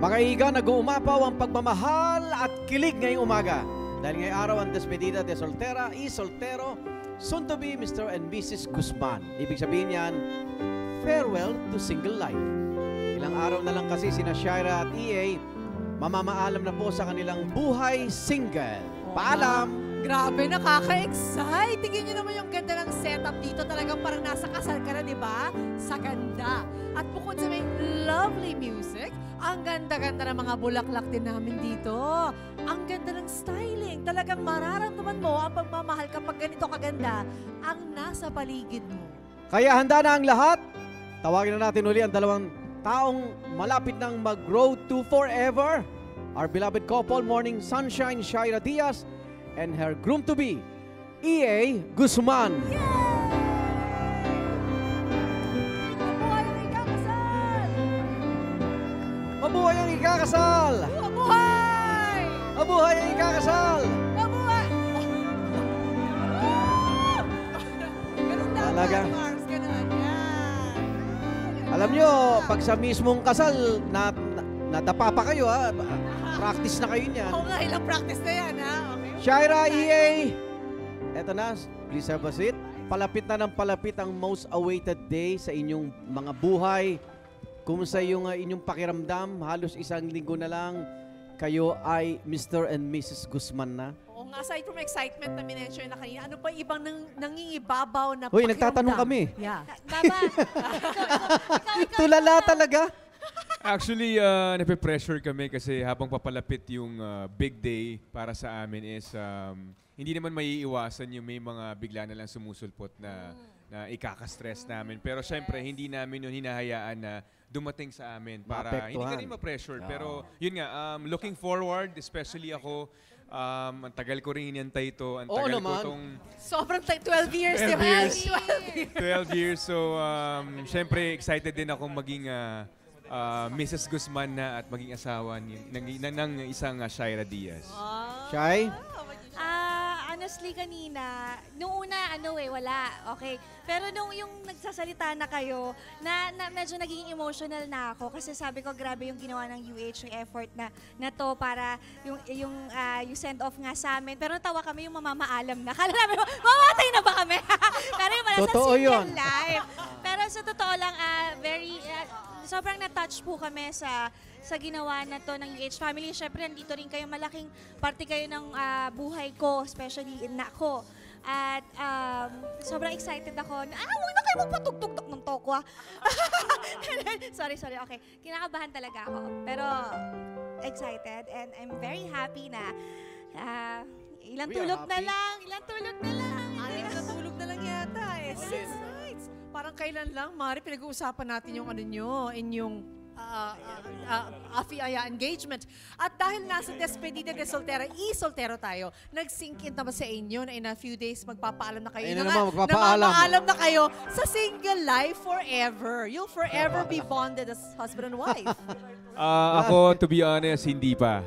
Makaiga, nag-uumapaw ang pagmamahal at kilig ngayong umaga. Dahil ngayong araw ang despedida de soltera y soltero, soon to be Mr. and Mrs. Guzman. Ibig sabihin yan, farewell to single life. Ilang araw na lang kasi sina Shaira at EA, mamamaalam na po sa kanilang buhay single. Paalam! Grabe, nakaka-excite. Tingin nyo naman yung ganda ng setup dito. Talagang parang nasa kasal ka na, di ba? Sa ganda. At bukod sa may lovely music, ang ganda-ganda ng mga bulaklak din namin dito. Ang ganda ng styling. Talagang mararamdaman mo ang pagmamahal kapag ganito kaganda ang nasa paligid mo. Kaya handa na ang lahat. Tawagin na natin uli ang dalawang taong malapit ng mag-road to forever. Our beloved couple, Morning Sunshine, Shaira Diaz, and her groom-to-be, EA Guzman. Mabuhay ang ikakasal! Mabuhay ang ikakasal! Mabuhay! Mabuhay ang ikakasal! Mabuhay! Ganun dapat, Talaga. Mars. Ganun. Yan. Alam nyo, pag sa mismong kasal, nadapa pa kayo ha. Practice na kayo niyan. Oo nga, ilang practice na yan, ha? Okay. Shaira, EA, eto na, please have a seat. Palapit na ng palapit ang most awaited day sa inyong mga buhay. Kumusta yung inyong pakiramdam? Halos isang linggo na lang, kayo ay Mr. and Mrs. Guzman na. Oo nga, aside from excitement na minention na kanina, ano pa ibang nangingibabaw na Hoy, pakiramdam? nagtatanong kami. Yeah. Baba, Tulala talaga. Actually, nape-pressure kami kasi habang papalapit yung big day para sa amin is hindi naman maiiwasan yung may mga bigla na lang sumusulpot na ikaka-stress namin. Pero syempre, hindi namin yun hinahayaan na dumating sa amin para hindi ka rin ma-pressure. Pero yun nga, looking forward, especially ako, ang tagal ko rin inantay ito. Ang tagal ko itong Sobrang 12 years, di 12 ba? years. 12 years. 12 years. So, syempre, excited din ako maging Mrs. Guzman na at maging asawa ng isang Shaira Diaz. Shy? honestly kanina, nung una, wala. Okay. Pero nung yung nagsasalita na kayo, medyo naging emotional na ako kasi sabi ko, grabe yung ginawa ng UH, yung effort na to para yung send-off nga sa amin. Pero natawa kami yung mamamaalam na. Kala namin, mamatay na ba kami? Pero yung wala sa single life. Pero sa totoo lang, sobrang na-touch po kami sa ginawa na to ng UH family. Siyempre, nandito rin kayo, malaking parte kayo ng buhay ko, especially na ko. At sobrang excited ako. Huwag na kayo magpatugtog ng tokwa. sorry, okay. Kinakabahan talaga ako. Pero excited and I'm very happy na ilang tulog na lang. Anim na tulog na lang yata eh. 6 nights. Parang kailan lang, Mari, pinag-uusapan natin yung inyong Afi-aya engagement. At dahil nasa despedida de soltera, soltero tayo, nag-sync in naman sa inyo na in a few days magpapaalam na kayo. Magpapaalam na kayo sa single life forever. You'll forever be bonded as husband and wife. Ako, to be honest, hindi pa.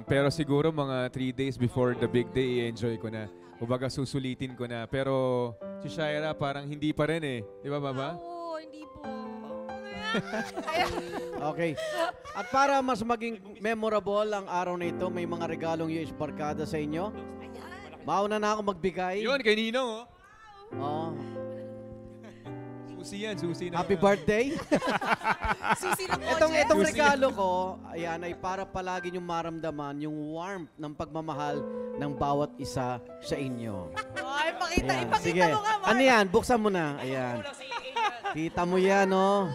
Pero siguro mga 3 days before the big day, i-enjoy ko na. Kumbaga susulitin ko na. Pero si Shaira parang hindi pa rin eh. Di ba, Baba? Oo, hindi po. Okay. At para mas maging memorable ang araw na ito, may mga regalong US Barkada sa inyo. Mauna na ako magbigay. Yun, kay Ninong, Oh. Susi yan, Susi na. Happy birthday. Susi ng Itong regalo ko, ayan, ay para palagi niyong maramdaman yung warmth ng pagmamahal ng bawat isa sa inyo. Ay, ipakita Sige. mo nga, Mark. Ano yan? Buksan mo na. Ayan. Kita mo yan, oh.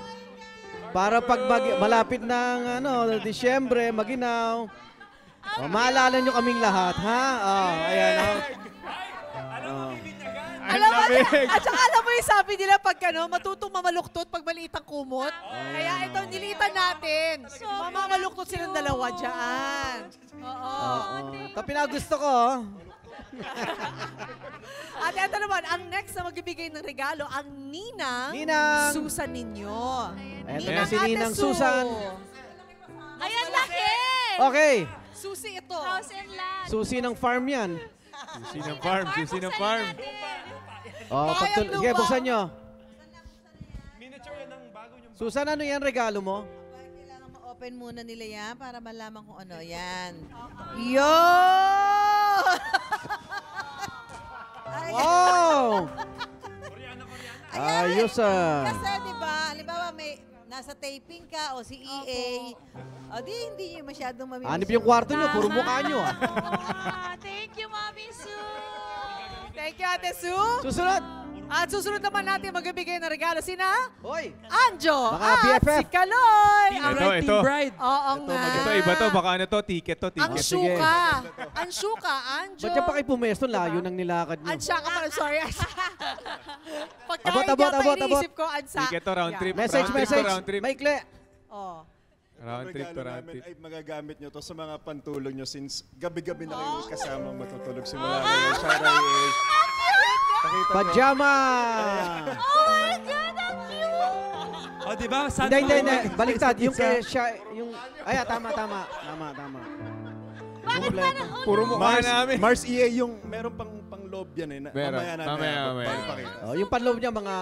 Para pag malapit ng Disyembre, maginaw. Maalala nyo kaming lahat, ha? Ayan, At saka alam mo yung sabi nila pag matutong mamaluktot pag maliit ang kumot. Kaya ito, nilitan natin. Mamamaluktot silang dalawa dyan. Oo. Ito pinagusto ko, oh. At ito naman, ang next na magbibigay ng regalo, ang Ninang Susan ninyo. Eto na si Ninang Susan. Ayan, laki! Okay. Susi ito. House and land. Susi ng farm yan. Susi ng farm, Susi ng farm. Oh, sige, buksan nyo. Susan, ano yan regalo mo? open muna nila yan para malaman kung ano. Yan. Yun! Ay, Wow! Ayos kasi di ba, halimbawa may nasa taping ka o si EA, o di hindi nyo masyadong mamimiss. Anip yung kwarto nyo, puro mukha nyo ah. Thank you, Mami Sue. Thank you, Ate Sue. Susunod! At susunod naman natin magbibigay ng regalo sina Hoy! Anjo Mga at BFF. si Kaloy. Ito. Oo nga. Ito, iba to. Baka ano to, ticket to, Ang ticket. Sige. syuka. Ang syuka, Anjo. Ba't yan pa kayo pumesto? Layo ng nilakad nyo. Ansa ka pala, sorry. Pagkain Abot, yata abot. iniisip ko, ansa. Ticket to, round trip. Message, Round trip to, message. round trip. Maikli. Oh. Round trip to, Regalo round namin trip. ay magagamit nyo to sa mga pantulog nyo since gabi-gabi na kayo kasama matutulog simula ngayon. Shara EA. Pakita nyo. Pajama! Oh my God, ang cute! O, di ba? Hindi. Baliktad. Yung kay siya, yung... Ay, tama. Bakit ba na? Puro mukha namin. Mars EA yung meron pang loob yan eh. Meron. Mamaya namin. Mamaya. Pakita. Oh, yung panloob niya mga...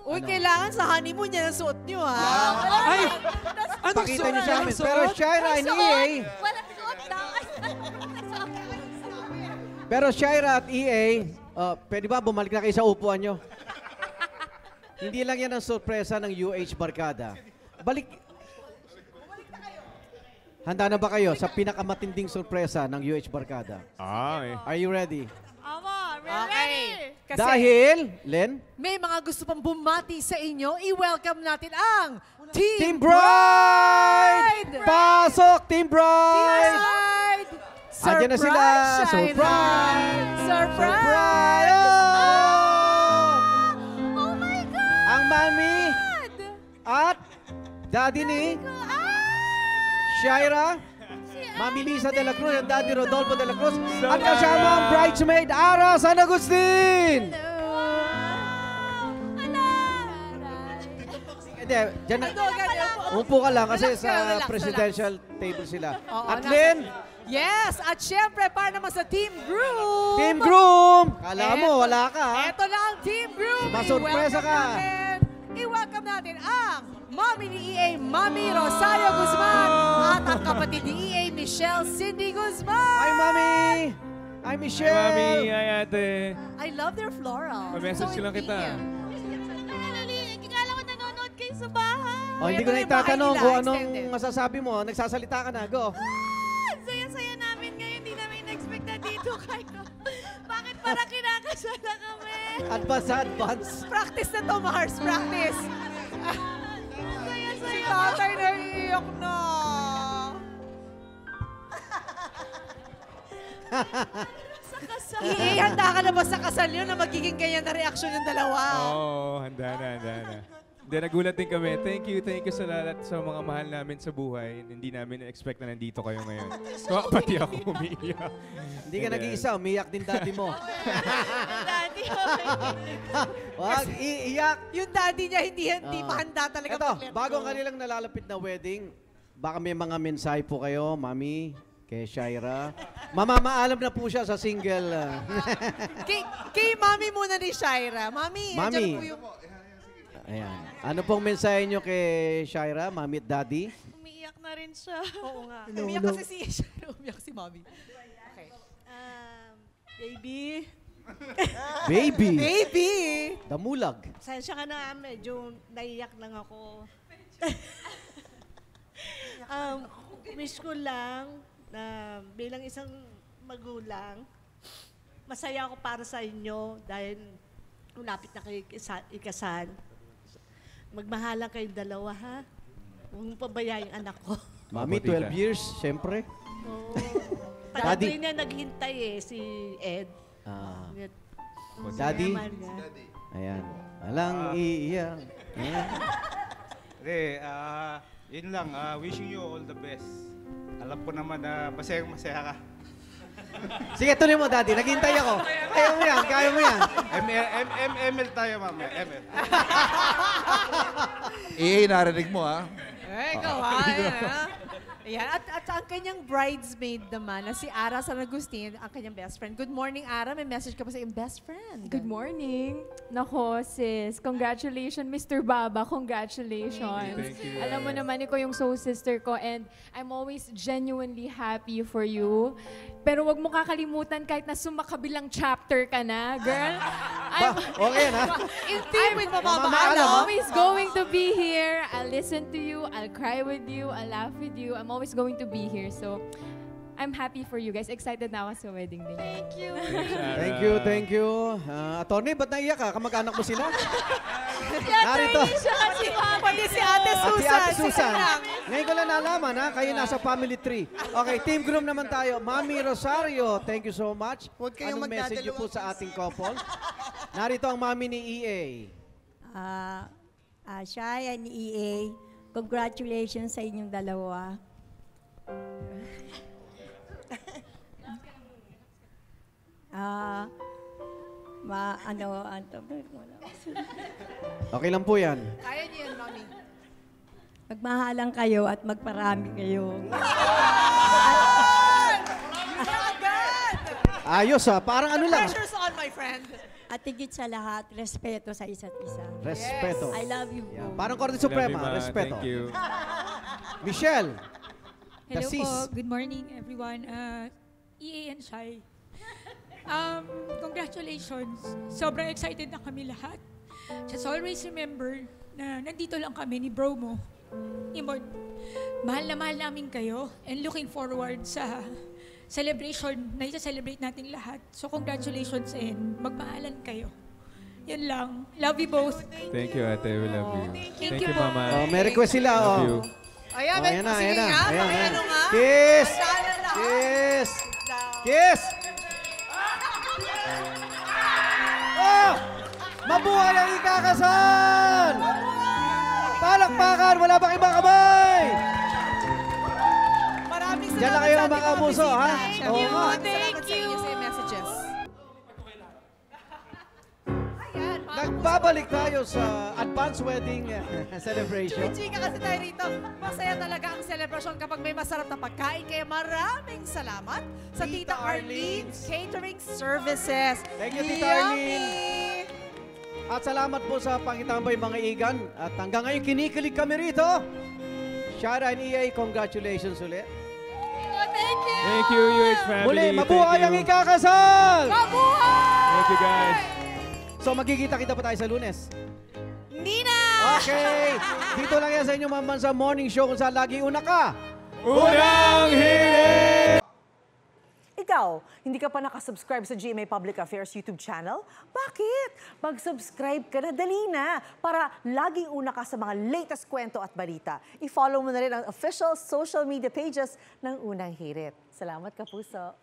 Uy, ano, kailangan sa honeymoon niya ng suot niyo, ha? Ay! Anong Pakita niyo suot? sa amin. Anong suot? Pero Shaira and EA... Walang suot daw. Pero Shaira at EA, pwede ba bumalik na kayo sa upuan nyo? Hindi lang yan ang sorpresa ng UH Barkada. Balik... Handa na ba kayo sa pinakamatinding sorpresa ng UH Barkada? Okay. Are you ready? Amo, we're Okay. ready. Kasi Dahil, Len, may mga gusto pang bumati sa inyo, i-welcome natin ang Team Bride! Pasok, Team Bride! Bride! Andiyan na sila. Shaira! Surprise! Surprise! Surprise! Oh! Oh my God! Ang mami at daddy ni Shaira, Mami Lisa de la Cruz, at Daddy Rodolfo de la Cruz, at kasama ang bridesmaid Ara San Agustin! Hindi, dyan na, umupo ka lang kasi Relax ka, sa relax, presidential table sila. Oo, At nasa- Lynn, Yes! At syempre, para naman sa Team Groom! Team Groom! Kala mo, wala ka ha? Ito na ang Team Groom! Sumasurpresa ka. I-welcome natin ang Mami ni EA, Mami Rosario Guzman, at ang kapatid ni EA, Michelle Cindy Guzman! Hi, Mami! Hi, Hi, Michelle! Mami, hi, ate. I love their floral. Pa-message So lang kita. Kikala ko nanonood kayo sa bahay. Oh, hindi Ito ko na na yung bahay itatanong nila, kung anong extended. masasabi mo. Nagsasalita ka na. Go. Ang saya-saya namin ngayon. Hindi namin in-expect na dito kayo. Bakit parang kinakasal na kami? Advance. Practice na to, Mars. Practice. Ang Si saya-saya. tatay naiiyak na. Sa kasal. EA, handa ka na ba sa kasal yun na magiging ganyan na reaksyon yung dalawa? Oo, handa na. Hindi, nagulat din kami. Thank you sa lahat sa mga mahal namin sa buhay. Hindi namin expect na nandito kayo ngayon. So, pati ako umiiyak. Hindi ka nag-iisa. Umiyak din daddy mo. Daddy, Wag iiyak. Yung daddy niya hindi Ah. pa handa talaga. Ito, mag-let bago go. ang kanilang nalalapit na wedding, baka may mga mensahe po kayo, Mami, kay Shaira. Mamamaalam na po siya sa single. Kay mami muna ni Shaira. Mami, Mami. andyan po yung... Ayan. Ano pong mensahe nyo kay Shaira, Mami at Daddy? umiiyak na rin siya. Oo nga. Umiyak kasi si Shaira. Umiyak si mami. Okay. Baby, Baby! Baby! Damulag. sensya ka na, medyo naiyak lang ako. Wish ko lang na bilang isang magulang, masaya ako para sa inyo dahil malapit na kayo ikasal. Magmahalan kayong dalawa, ha? Huwag mong pabayaan yung anak ko. Mami, Opo, tita. 12 years, syempre. Oo. Daddy. Tagal niya naghintay si Ed. Ah, Kasi Daddy. naman niya. ayan. Alang iiyak. Ayan. Hindi, yun lang. Wishing you all the best. Alam ko naman na masaya ka. Sige, tuloy mo, Daddy. Naghintay ako. Kaya mo yan. ML tayo, ma'am. ML. EA, narinig mo ha? Eh, ikaw ha. Ayan, at ang kanyang bridesmaid naman, na si Ara San Agustin, ang kanyang best friend. Good morning, Ara. May message ka pa sa iyong best friend. Good morning. Nako, sis. Congratulations, Mr. Baba. Congratulations. Thank you. Alam mo naman, ikaw yung soul sister ko and I'm always genuinely happy for you. Pero wag mo kakalimutan kahit na sumakabilang chapter ka na, girl. Okay na. I'm always going to be here. I'll listen to you. I'll cry with you. I'll laugh with you. I'm always going to be here. So, I'm happy for you guys. Excited na ako sa wedding din. Thank you. Thank you. Attorney, ba't naiyak ka? Kamag-anak mo sila? Narito. Pati si Ate Susan. Ate Susan. Ngayon ko lang nalaman, ha? Kayo nasa family tree. Okay, team groom naman tayo. Mami Rosario, thank you so much. Huwag kayong Anong message niyo po sa ating couple? Narito ang mami ni EA. Shai and EA, congratulations sa inyong dalawa. Okay lang po yan. Kaya niyo yan, Mami. Magmahalang kayo at magparami kayo. Ayos, ha? Parang ano lang. Pressure's on, my friend. At higit sa lahat, respeto sa isa't isa. Respeto. I love you Yeah. both. Parang Korte Love you, Suprema, Ma. respeto. Thank you. Michelle. Hello Sis. po. Good morning, everyone. EA and Shai. Congratulations. Sobrang excited na kami lahat. Just always remember na nandito lang kami ni bro mo. Imod, mahal na mahal namin kayo and looking forward sa celebration na isa-celebrate natin lahat. So congratulations and magmahalan kayo. Yan lang. Love you both. Thank you, ate. We love you. Thank you po. Mama. Oh, may request sila. Love Oh. you. Ayan, Ayan na, sige ayan na. nga. Ayan, Ayan, ayan. nga. Kiss! Saan na lahat? Kiss! Down. Kiss! Oh! Mabuhay ang ikakasal! Palakpakan! Wala bang ibang kamay? Maraming Diyan lang salamat kayo sa mga ating abuso, bisita. ha? Siyempre, Oo nga. maraming salamat sa inyo sa messages. Ayan, mga Nagbabalik tayo sa advanced wedding celebration. Chika kasi tayo rito. Masaya talaga ang selebrasyon kapag may masarap na pagkain. Kaya maraming salamat sa Tita Arlene's Catering Services. Thank you, Tita Yummy! Arlene. At salamat po sa pangitambay mga igan. At hanggang ngayon kinikilig kami rito. Shara and EA, congratulations ulit. Thank you! Thank you, UH family. Muli, mabuhay ang Thank you. ikakasal! Mabuhay! Thank you, guys. So magkikita-kita pa tayo sa Lunes. Nina! Okay, dito lang yan sa inyong Mambansa Morning Show kung saan lagi una ka. Unang hiling! Ikaw, hindi ka pa nakasubscribe sa GMA Public Affairs YouTube channel? Bakit? Mag-subscribe ka na, dali na, para laging una ka sa mga latest kwento at balita. I-follow mo na rin ang official social media pages ng Unang Hirit. Salamat, Kapuso.